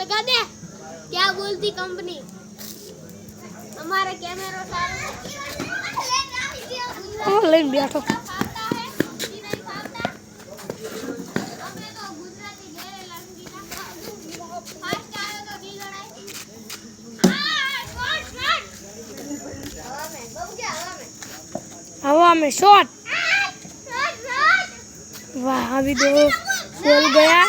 लगा दे। क्या बोलती कंपनी हमारे कैमरा सारे ऑनलाइन बैठो हवा में शॉट वाह अभी दो गोल गया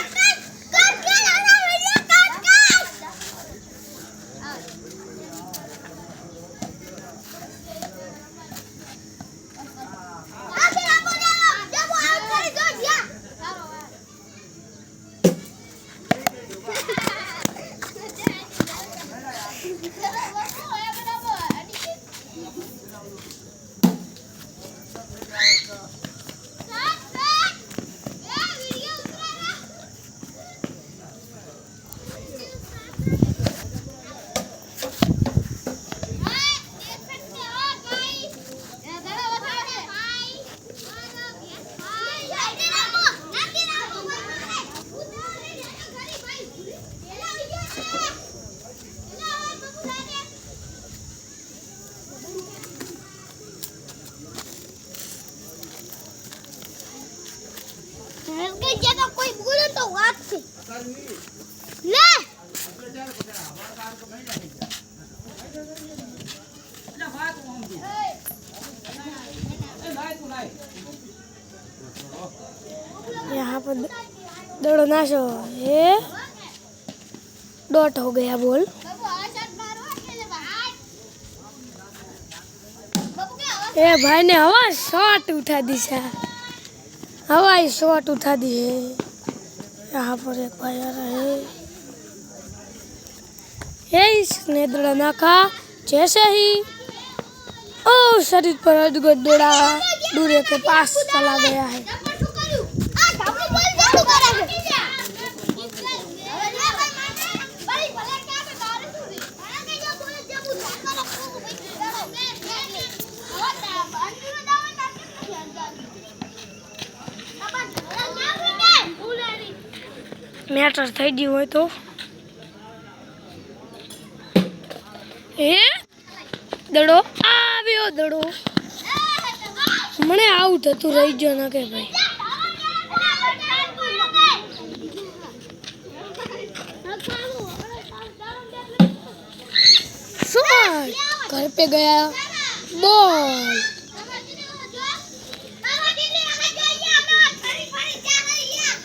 ये तो कोई बोले तो बात से ले यहाँ पर दौड़ो नाशो ये डॉट हो गया बोल ए भाई ने हवा शॉट उठा दी है हवाई शॉट उठा दी है यहाँ पर एक भाई आ रहा है ये इसने दौड़ा नाका जैसे ही ओ शरीर पर अजगर दौड़ा दूरे के पास चला गया है મેટર થઈ ગયું હોય તો એ દડો આવ્યો દડો મને આઉટ હતું રહી ગયો ના કે ભાઈ શું घर पे गया बॉल